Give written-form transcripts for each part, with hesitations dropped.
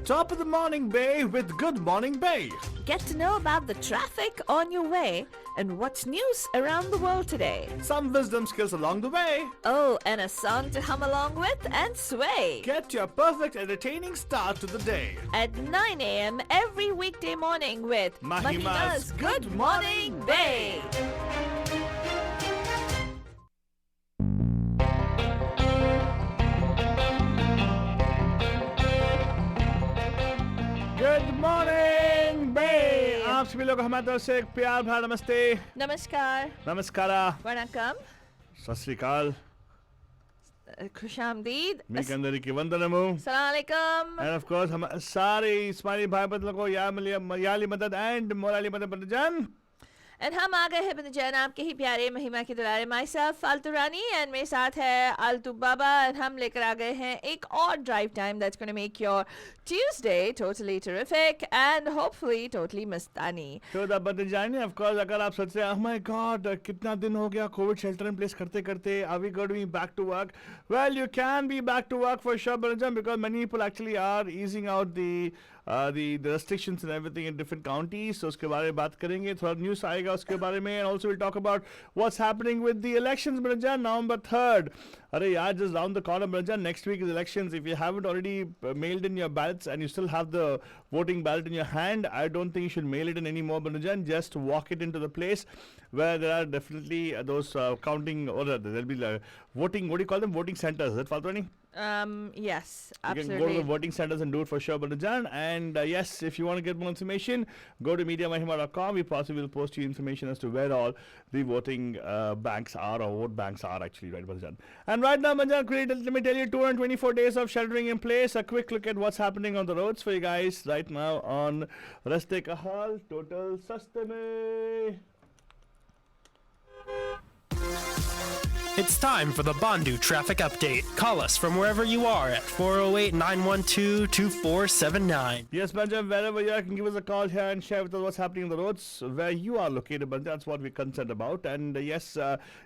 Top of the morning, Bay, with Good Morning Bay. Get to know about the traffic on your way and what's news around the world today. Some wisdom skills along the way. Oh, and a song to hum along with and sway. Get your perfect entertaining start to the day. At 9 a.m. every weekday morning with Mahima's Good Morning Bay. Good morning, Bay. आप सभी लोग हमारे तरफ से एक प्यार भरा नमस्ते, नमस्कार, नमस्कारा, वणक्कम, सत श्री अकाल, खुशामदीद, మీకు అందరికీ వందనము. अस्सलाम वालेकुम. And of course हम सारे इस्माइली भाई बंधुओं को याली मदद and मोलाली मदद बंधुजान. And हम आ गए हैं बंधुजान आपके ही प्यारे महिमा के दुलारे myself फालतू रानी and मेरे साथ है आलतू बाबा and हम लेकर आ गए हैं एक और drive time that's going to make your Tuesday totally terrific and hopefully totally mastani. तो द बंधुजान of course अगर आप सोचते हैं oh my god कितना दिन हो गया कोविड शेल्टर इन प्लेस करते करते are we going to be back to work? Well, you can be back to work for sure बंधुजान because many people actually are easing out the restrictions and everything in different counties. So उसके बारे में बात करेंगे, थोड़ा news आएगा उसके बारे में, and also we'll talk about what's happening with the elections बंधुजान November 3rd. अरे यार just round the corner बंधुजान, next week is elections. If you haven't already mailed in your ballots and you still have the voting ballot in your hand, I don't think you should mail it in anymore बंधुजान. Just walk it into the place where there are definitely those counting or there'll be voting, what do you call them, voting centers, is that Faltwani? Yes, You can go to absolutely. the voting centers and do it for sure, Banajan. And yes, if you want to get more information, go to MediaMahima.com. We possibly will post you information as to where all the voting banks are, or vote banks are actually, right, Banajan. And right now, Banajan, let me tell you, 224 days of sheltering in place. A quick look at what's happening on the roads for you guys right now on Raste Kahal, Total Sastame. It's time for the Bandu Traffic Update. Call us from wherever you are at 408-912-2479. Yes, Banjam, wherever you are, can give us a call here and share with us what's happening on the roads where you are located, but that's what we're concerned about. And yes,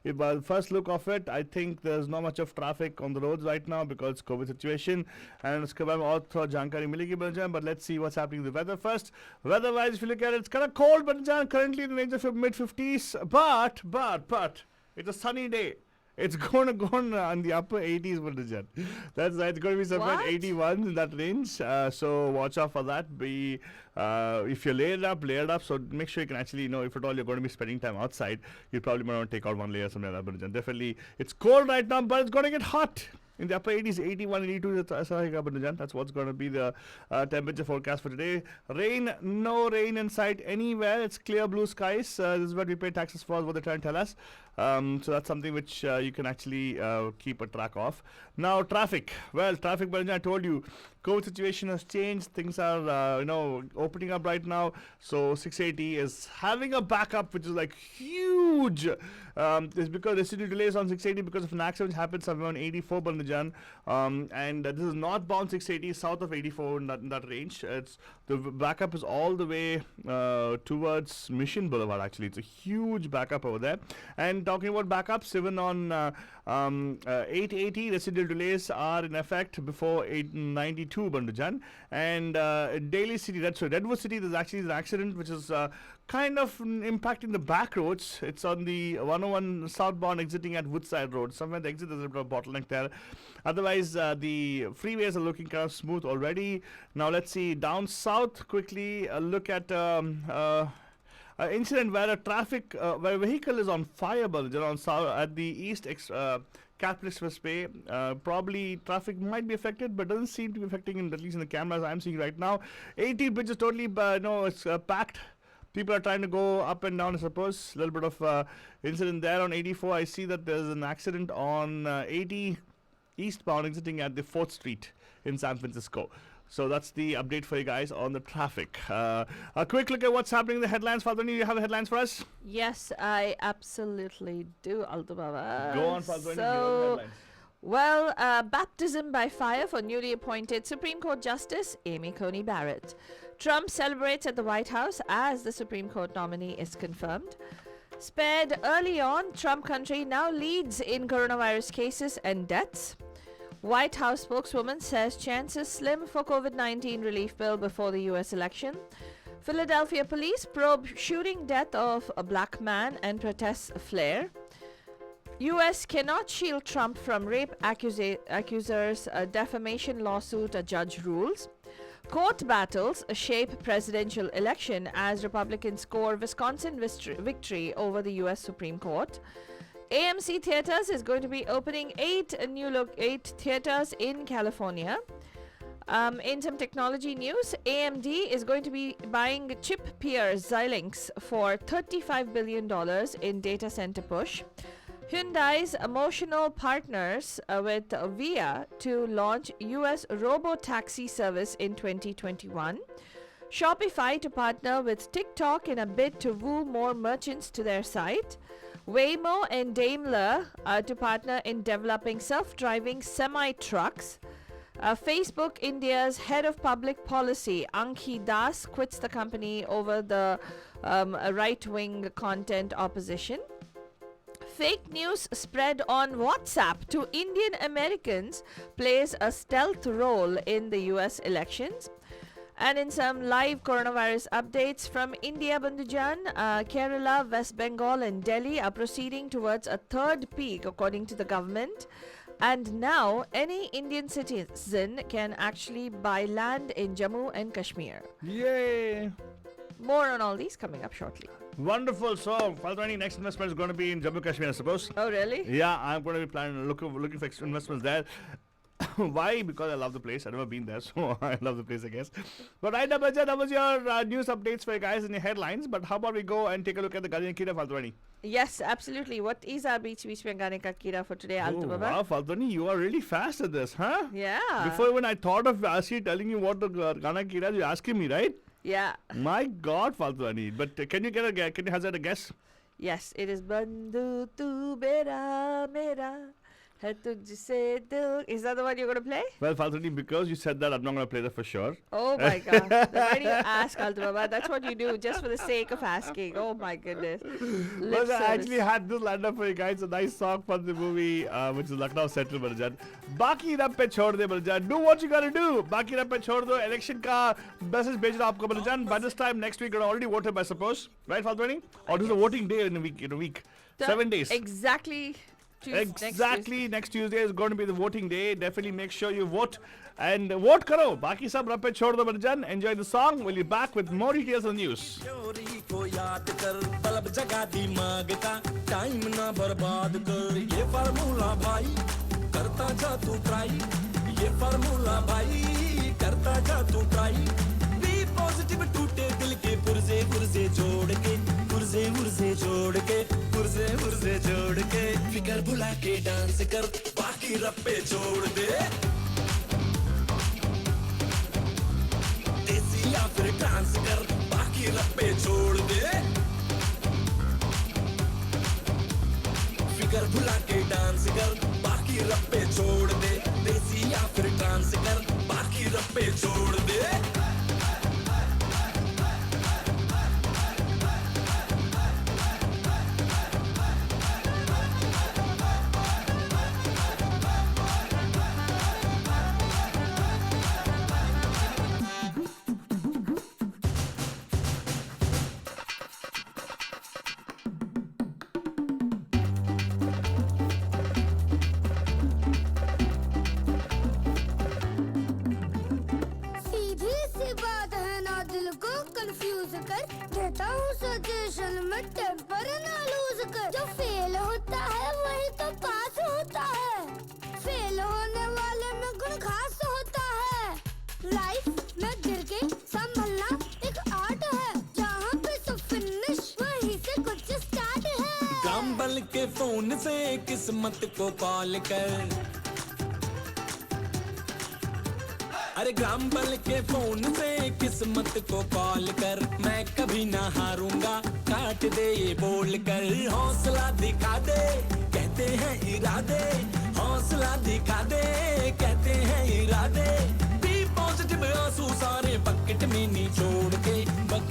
if first look of it, I think there's not much of traffic on the roads right now because it's COVID situation. And it's also jankari milegi, Banjam, but let's see what's happening in the weather first. Weather-wise, if you look at it, it's kind of cold, Banjam, currently in the range of mid-50s, but it's a sunny day. It's going to go on the upper 80s, Banajan. That's right. It's going to be somewhere What? 81 in that range. So watch out for that. If you're layered up. So make sure you can actually, if at all you're going to be spending time outside, you probably might want to take out one layer or something like that, Banajan. Definitely, it's cold right now, but it's going to get hot. In the upper 80s, 81, 82, that's what's going to be the temperature forecast for today. Rain, no rain in sight anywhere. It's clear blue skies. This is what we pay taxes for, is what they're trying to tell us. So that's something which you can actually keep a track of. Now, traffic. Well, traffic, I told you, COVID situation has changed. Things are, opening up right now. So 680 is having a backup, which is like huge. It's because residual delays on 680 because of an accident which happened somewhere on 84 Bandajan. And this is northbound 680, south of 84 in that range. The backup is all the way towards Mission Boulevard, actually. It's a huge backup over there. And talking about backups, even on 880, residual delays are in effect before 892 Bandajan. And Daly City, that's right, Redwood City, there's actually an accident which is kind of impacting the back roads. It's on the 101 southbound exiting at Woodside Road. Somewhere the exit there's a bit of a bottleneck there. Otherwise, the freeways are looking kind of smooth already. Now let's see down south quickly. Look at incident where where a vehicle is on fire, on south at the east Capital Expressway. Probably traffic might be affected, but doesn't seem to be affecting, at least in the cameras I'm seeing right now. 80 bridge is totally, it's packed. People are trying to go up and down, I suppose. A little bit of incident there on 84. I see that there's an accident on 80 eastbound exiting at the 4th Street in San Francisco. So that's the update for you guys on the traffic. A quick look at what's happening in the headlines. Faltwani, you have the headlines for us? Yes, I absolutely do, Alto Baba. Go on, Faltwani. So, well, baptism by fire for newly appointed Supreme Court Justice Amy Coney Barrett. Trump celebrates at the White House as the Supreme Court nominee is confirmed. Spared early on, Trump country now leads in coronavirus cases and deaths. White House spokeswoman says chances slim for COVID-19 relief bill before the US election. Philadelphia police probe shooting death of a black man and protests flare. US cannot shield Trump from rape accusers, a defamation lawsuit, a judge rules. Court battles shape presidential election as Republicans score Wisconsin victory over the US Supreme Court. AMC Theaters is going to be opening 8 theaters in California. In some technology news, AMD is going to be buying chip peer Xilinx for $35 billion in data center push. Hyundai's emotional partners with Via to launch US robo-taxi service in 2021. Shopify to partner with TikTok in a bid to woo more merchants to their site. Waymo and Daimler to partner in developing self-driving semi-trucks. Facebook India's head of public policy, Ankhi Das, quits the company over the right-wing content opposition. Fake news spread on WhatsApp to Indian Americans plays a stealth role in the US elections. And in some live coronavirus updates from India, Bandhujan, Kerala, West Bengal and Delhi are proceeding towards a third peak according to the government. And now any Indian citizen can actually buy land in Jammu and Kashmir. Yay! More on all these coming up shortly. Wonderful. So, Faltwani, next investment is going to be in Jammu Kashmir, I suppose. Oh, really? Yeah, I'm going to be looking for investments there. Why? Because I love the place. I've never been there, so I love the place, I guess. But right now, Baja, that was your news updates for you guys in your headlines. But how about we go and take a look at the Gani Kira, Faltwani? Yes, absolutely. What is our beach mein Gane ka Kira for today, Altu Baba? Wow, Faltwani, you are really fast at this, huh? Yeah. Before even I thought of actually telling you what the Gana Kira, you're asking me, right? Yeah. My God, Faltwani. But can you hazard a guess? Yes, it is Bandhu tu mera mera hai tujhse dil. Is that the one you're going to play? Well, Faltwani, because you said that, I'm not going to play that for sure. Oh my God. Why do you ask, Altu Baba? That's what you do just for the sake of asking. Oh my goodness. Lip Well, I service. actually had this lined up for you guys. A nice song from the movie, which is Lucknow Central, Barjan. Baki rab pe chhod de, Barjan. Do what you gotta do. Baki rab pe chhod do. Election ka message bhej raha aapko, Barjan. By this time next week, you're already voted, I suppose. Right, Faltwani? Or this is a voting day in a week. 7 days. Exactly. Exactly. Next Tuesday is going to be the voting day. Definitely make sure you vote. And vote karo. Baki sab rab pe chhod do, Barjan. Enjoy the song. We'll be back with more details on the news. चोरी को याद कर तलब जगा दिमाग का time ना बर्बाद कर ये फार्मूला भाई करता जा तू ट्राई ये फार्मूला भाई करता जा तू ट्राई बी पॉजिटिव टूटे दिल के पुर्जे पुर्जे जोड़ के पुर्जे पुर्जे जोड़ के पुर्जे पुर्जे जोड़ के फिकर भुला के डांस कर बाकी रप्पे छोड़ दे देसी या फिर डांस कर बाकी रप्पे छोड़ दे फिकर भुला के डांस कर बाकी रप्पे छोड़ दे देसी या फिर डांस कर बाकी रप्पे छोड़ दे सीधी सी बात है ना दिल को कंफ्यूज कर देता हूँ सजेशन में टेम्पर ना लूज कर जो फेल होता है वही तो पास होता है फेल होने वाले में गुण खास होता है लाइफ में गिर के संभलना एक आर्ट है जहाँ पे सब फिनिश वहीं से कुछ स्टार्ट है काम बल के फोन से किस्मत को कॉल कर अरे ग्राम बल के फोन से किस्मत को कॉल कर मैं कभी ना हारूंगा काट दे ये बोल कर हौसला दिखा दे कहते हैं इरादे हौसला दिखा दे कहते हैं इरादे बी पॉजिटिव आंसू सारे बकेट में निचोड़ के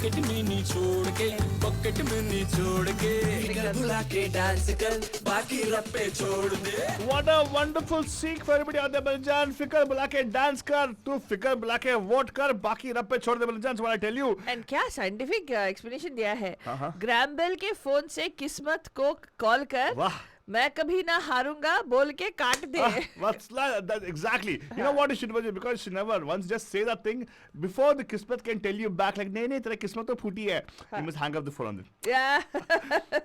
पॉकेट में नहीं छोड़ के, पॉकेट में नहीं छोड़ के, फिगर बुला के डांस कर, बाकी रप्पे छोड़ दे। What a wonderful seek for everybody out there, Balajan. फिकर बुला के डांस कर, तू फिकर बुला के वोट कर, बाकी रब पे छोड़ दे Balajan. So what I tell you. And क्या साइंटिफिक एक्सप्लेनेशन दिया है हाँ। ग्रैम बेल के फोन से किस्मत को कॉल कर, वाह। मैं कभी ना हारूंगा बोल के काट दे। What's that? Exactly. You know what you should do? Because she never once just say that thing before the kismet can tell you back like नहीं तेरा किस्मत तो फूटी है. You must hang up the phone on it. Yeah.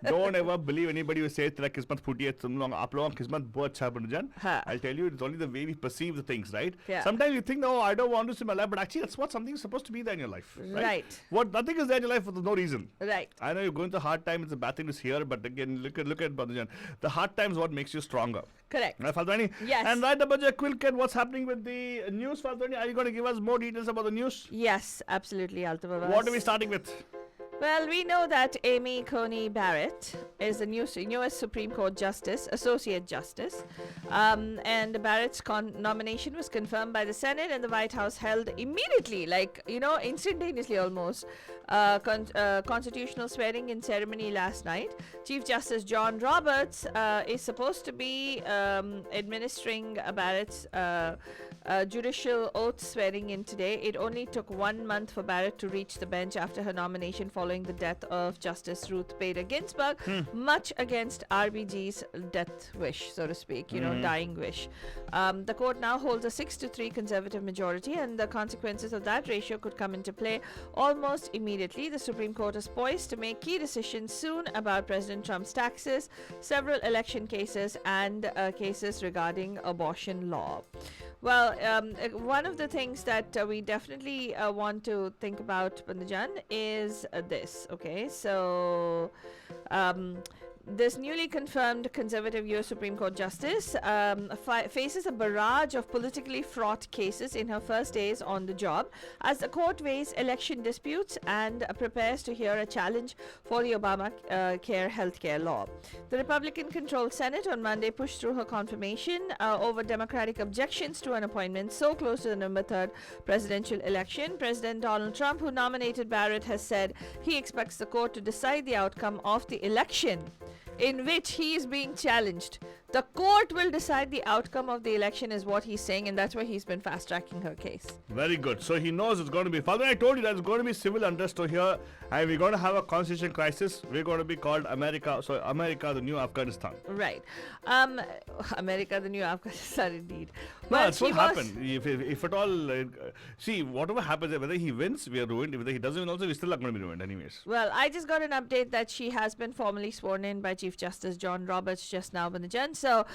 Don't ever believe anybody who says तेरा किस्मत फूटी है. तुम लोग आप लोगों का किस्मत बहुत अच्छा है Balajan. हाँ. I'll tell you, it's only the way we perceive the things, right? Yeah. Sometimes you think, no, I don't want to see my life, but actually that's what something is supposed to be there in your life. Right. What nothing is there in your life for no reason. Right. I know you're going through hard time. It's a bad thing to hear, but again, look at Balajan. The hard times what makes you stronger. Correct. Right, Faltani? Yes. And right about your quick at what's happening with the news, Faltani? Are you going to give us more details about the news? Yes, absolutely, Alta Babas. What are we starting with? Well, we know that Amy Coney Barrett is the newest Supreme Court Justice, Associate Justice. And Barrett's nomination was confirmed by the Senate, and the White House held immediately, like, instantaneously almost, constitutional swearing in ceremony last night. Chief Justice John Roberts is supposed to be administering Barrett's judicial oath swearing in today. It only took 1 month for Barrett to reach the bench after her nomination following the death of Justice Ruth Bader Ginsburg, much against RBG's death wish, so to speak, dying wish. The court now holds a 6-3 conservative majority, and the consequences of that ratio could come into play almost immediately. The Supreme Court is poised to make key decisions soon about President Trump's taxes, several election cases, and cases regarding abortion law. Well, one of the things that we definitely want to think about, Bandajan, is this. Okay, so this newly confirmed conservative U.S. Supreme Court Justice faces a barrage of politically fraught cases in her first days on the job as the court weighs election disputes and prepares to hear a challenge for the Obamacare healthcare law. The Republican-controlled Senate on Monday pushed through her confirmation over Democratic objections to an appointment so close to the November 3rd presidential election. President Donald Trump, who nominated Barrett, has said he expects the court to decide the outcome of the election in which he is being challenged. The court will decide the outcome of the election is what he's saying, and that's why he's been fast-tracking her case. Very good. So he knows it's going to be... Father, I told you that it's going to be civil unrest here, and we're going to have a constitution crisis. We're going to be called America. So America, the new Afghanistan. Right. America, the new Afghanistan, indeed. No, Well, that's what she was- happened. If at all... see, whatever happens, whether he wins, we are ruined. Whether he doesn't win also, we're still not going to be ruined anyways. Well, I just got an update that she has been formally sworn in by Chief Justice John Roberts just now, Bandajan. So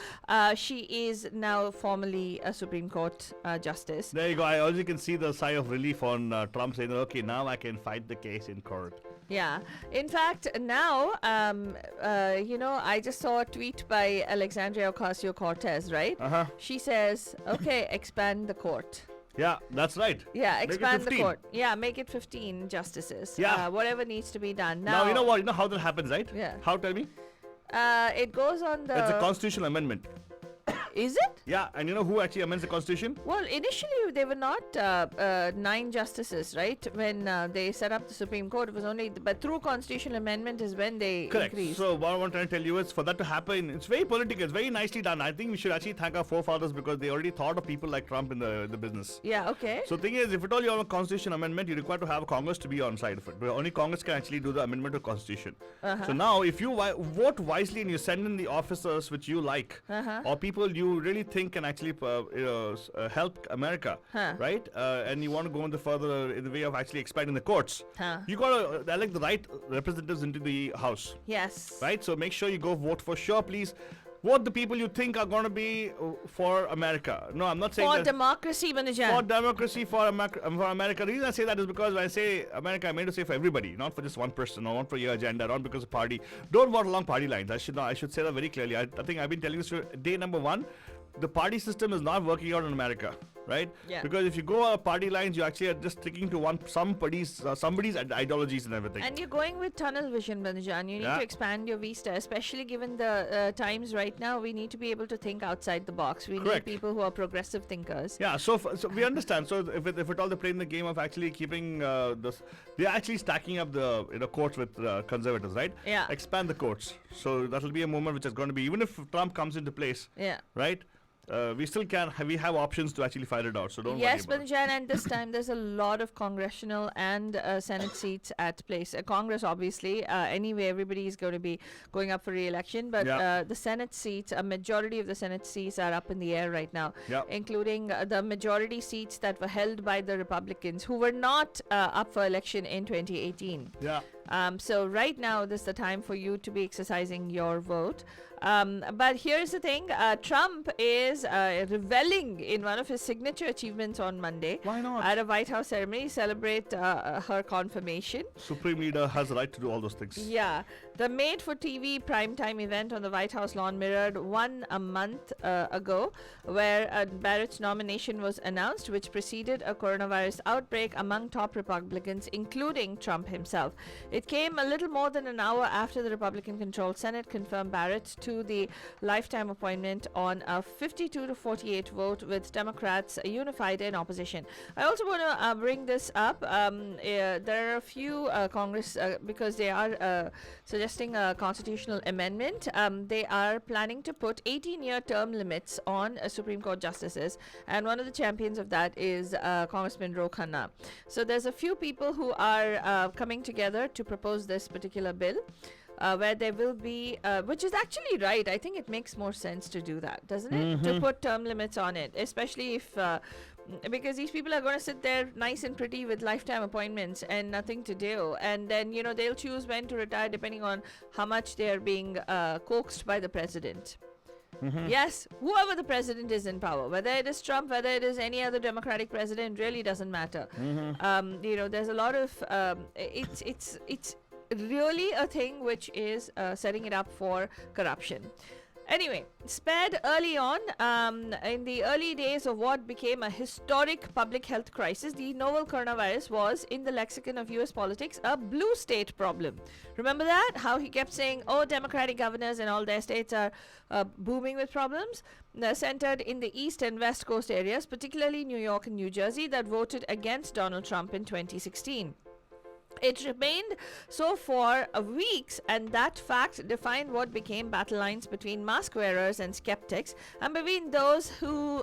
she is now formally a Supreme Court Justice. There you go. I also can see the sigh of relief on Trump saying, okay, now I can fight the case in court. Yeah. In fact, now, I just saw a tweet by Alexandria Ocasio-Cortez, right? Uh-huh. She says, okay, expand the court. Yeah, that's right. Yeah, Make it expand the 15. court. Yeah, make it 15 justices. Yeah. Whatever needs to be done. Now, you know what? You know how that happens, right? Yeah. How, tell me? It goes on the... It's a constitutional amendment. Is it? Yeah, and you know who actually amends the constitution? Well, initially they were not 9 justices, right? When they set up the Supreme Court, it was only... But through constitutional amendment is when they Correct. increased. So what I'm trying to tell you is for that to happen, it's very political. It's very nicely done. I think we should actually thank our forefathers because they already thought of people like Trump in the business. Yeah, okay. So the thing is, if at all you have a constitution amendment, you require to have Congress to be on side of it. But only Congress can actually do the amendment of constitution. So now, if you vote wisely and you send in the officers which you like, or people you really think can actually help America, right? And you want to go in the further in the way of actually expanding the courts. You got to elect the right representatives into the House. Yes. Right? So make sure you go vote for sure, please. Vote the people you think are going to be for America. No, I'm not saying For that. democracy, Manajan. For democracy, for America. The reason I say that is because when I say America, I mean to say for everybody, not for just one person, or not for your agenda, not because of party. Don't vote along party lines. I should say that very clearly. I think I've been telling this day number 1. The party system is not working out in America. right? Yeah. Because if you go party lines, you actually are just sticking to somebody's ideologies and everything. And you're going with tunnel vision, Banjan. You need Yeah. to expand your vista, especially given the times right now. We need to be able to think outside the box. We Correct. need people who are progressive thinkers. Yeah, so we understand. So if at all they're playing the game of actually keeping they're actually stacking up the courts with conservatives, right? Yeah. Expand the courts. So that will be a moment which is going to be, even if Trump comes into place, Yeah. right? We still we have options to actually fight it out. So don't Yes, worry about it. Banjan, and this time there's a lot of congressional and Senate seats at place. Congress, obviously, anyway, everybody is going to be going up for re-election, but Yeah. the Senate seats, a majority of the Senate seats are up in the air right now, Yeah. including the majority seats that were held by the Republicans, who were not up for election in 2018. Yeah. So right now, this is the time for you to be exercising your vote. But here's the thing: Trump is reveling in one of his signature achievements on Monday. Why not? At a White House ceremony, celebrate her confirmation. Supreme Leader has the right to do all those things. Yeah, the made-for-TV primetime event on the White House lawn mirrored a month ago, where Barrett's nomination was announced, which preceded a coronavirus outbreak among top Republicans, including Trump himself. It came a little more than an hour after the Republican-controlled Senate confirmed Barrett to the lifetime appointment on a 52-48 vote, with Democrats unified in opposition. I also want to bring this up. There are a few Congress, because they are suggesting a constitutional amendment. They are planning to put 18-year term limits on Supreme Court justices, and one of the champions of that is Congressman Ro Khanna. So there's a few people who are coming together to propose this particular bill. Where there will be, which is actually right. I think it makes more sense to do that, doesn't it? To put term limits on it, especially if, because these people are going to sit there nice and pretty with lifetime appointments and nothing to do. And then, they'll choose when to retire depending on how much they are being coaxed by the president. Yes, whoever the president is in power, whether it is Trump, whether it is any other Democratic president, really doesn't matter. There's a lot of, it's really a thing which is setting it up for corruption. Anyway, spared early on, in the early days of what became a historic public health crisis, the novel coronavirus was, in the lexicon of US politics, a blue state problem. Remember that? How he kept saying, oh, Democratic governors and all their states are booming with problems? Centered in the East and West Coast areas, particularly New York and New Jersey, that voted against Donald Trump in 2016. It remained so for weeks, and that fact defined what became battle lines between mask wearers and skeptics, and between those who,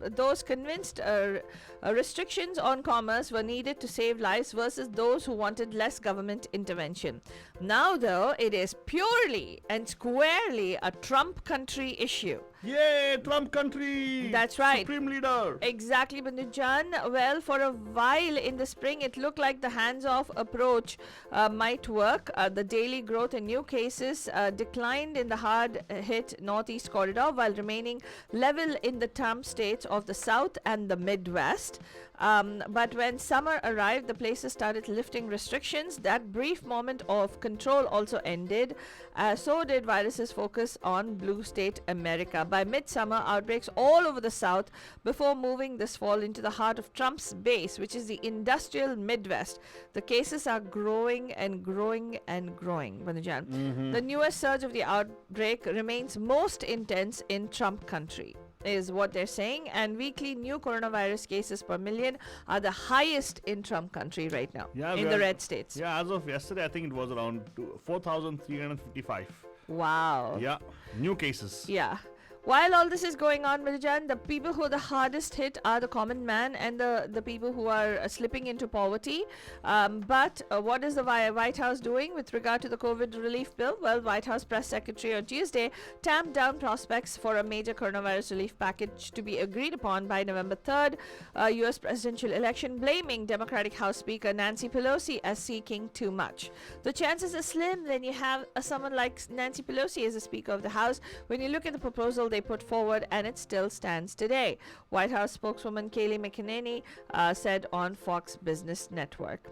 those convinced restrictions on commerce were needed to save lives versus those who wanted less government intervention. Now, though, it is purely and squarely a Trump country issue. Yay, Trump country! That's right. Supreme Leader! Exactly, Bandujan. Well, for a while in the spring, it looked like the hands-off approach might work. The daily growth in new cases declined in the hard-hit Northeast corridor, while remaining level in the Trump states of the South and the Midwest. But when summer arrived, the places started lifting restrictions. That brief moment of control also ended. So did viruses focus on blue state America. By midsummer, outbreaks all over the South before moving this fall into the heart of Trump's base, which is the industrial Midwest. The cases are growing and growing and growing, Bandujan. The newest surge of the outbreak remains most intense in Trump country, is what they're saying, and weekly new coronavirus cases per million are the highest in Trump country right now, in the red states. Yeah, as of yesterday, I think it was around 4,355. Wow. Yeah, new cases. Yeah. While all this is going on, Miljan, the people who are the hardest hit are the common man and the people who are slipping into poverty. But what is the White House doing with regard to the COVID relief bill? Well, White House Press Secretary on Tuesday tamped down prospects for a major coronavirus relief package to be agreed upon by November 3rd, U.S. presidential election, blaming Democratic House Speaker Nancy Pelosi as seeking too much. The chances are slim when you have someone like Nancy Pelosi as the Speaker of the House. When you look at the proposal they put forward, and it still stands today, White House spokeswoman Kayleigh McEnany said on Fox Business Network.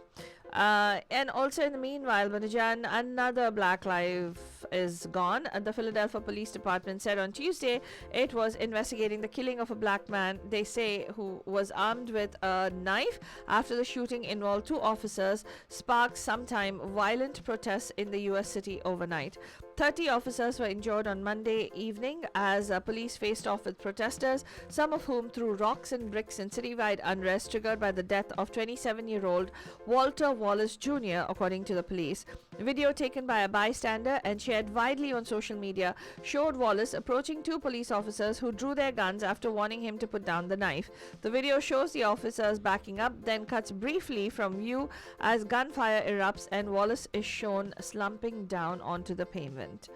And also in the meanwhile, Banujan, another black life is gone. The Philadelphia Police Department said on Tuesday it was investigating the killing of a black man, they say, who was armed with a knife after the shooting involved two officers, sparked sometime violent protests in the US city overnight. 30 officers were injured on Monday evening as police faced off with protesters, some of whom threw rocks and bricks in citywide unrest triggered by the death of 27-year-old Walter Wallace Jr., according to the police. Video taken by a bystander and shared widely on social media showed Wallace approaching two police officers who drew their guns after warning him to put down the knife. The video shows the officers backing up, then cuts briefly from view as gunfire erupts and Wallace is shown slumping down onto the pavement.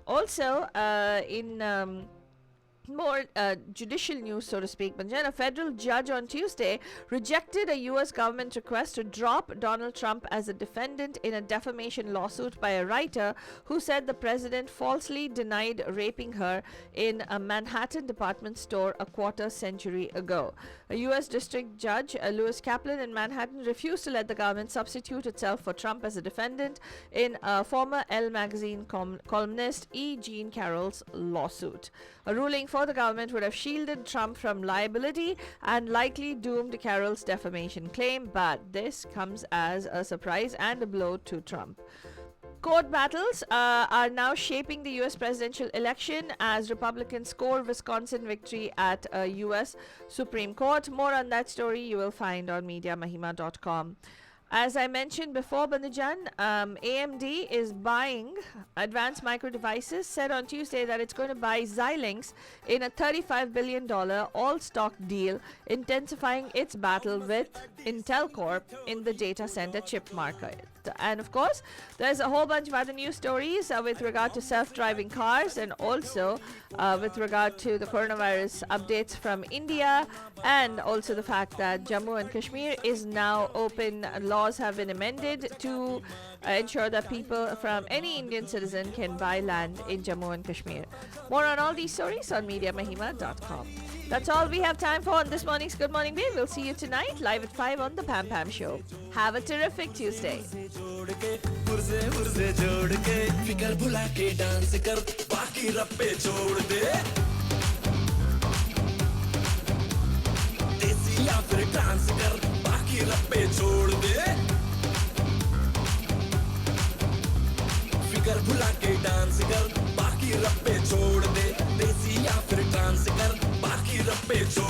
Also, in more judicial news, so to speak, Banjan, a federal judge on Tuesday rejected a U.S. government request to drop Donald Trump as a defendant in a defamation lawsuit by a writer who said the president falsely denied raping her in a Manhattan department store a quarter century ago. A U.S. District Judge, Lewis Kaplan in Manhattan, refused to let the government substitute itself for Trump as a defendant in a former Elle magazine columnist E. Jean Carroll's lawsuit. A ruling for the government would have shielded Trump from liability and likely doomed Carroll's defamation claim, but this comes as a surprise and a blow to Trump. Court battles are now shaping the U.S. presidential election as Republicans score Wisconsin victory at a U.S. Supreme Court. More on that story you will find on MediaMahima.com. As I mentioned before, Banujan, AMD is buying Advanced Micro Devices, said on Tuesday that it's going to buy Xilinx in a $35 billion all-stock deal, intensifying its battle with Intel Corp in the data center chip market. And of course, there's a whole bunch of other news stories with regard to self-driving cars and also with regard to the coronavirus updates from India, and also the fact that Jammu and Kashmir is now open. Laws have been amended to ensure that people from any Indian citizen can buy land in Jammu and Kashmir. More on all these stories on MediaMahima.com. That's all we have time for on this morning's Good Morning Babe. We'll see you tonight live at 5 on the Pam Pam Show. Have a terrific Tuesday. जोड़ के पुरजे जोड़ के फिकर भुला के dance कर बाकी रप्पे छोड़ दे देसी या फिर डांस कर बाकी रप्पे छोड़ दे फिकर भुला के डांस कर बाकी रप्पे छोड़ दे देसी या फिर डांस कर बाकी रप्पे छोड़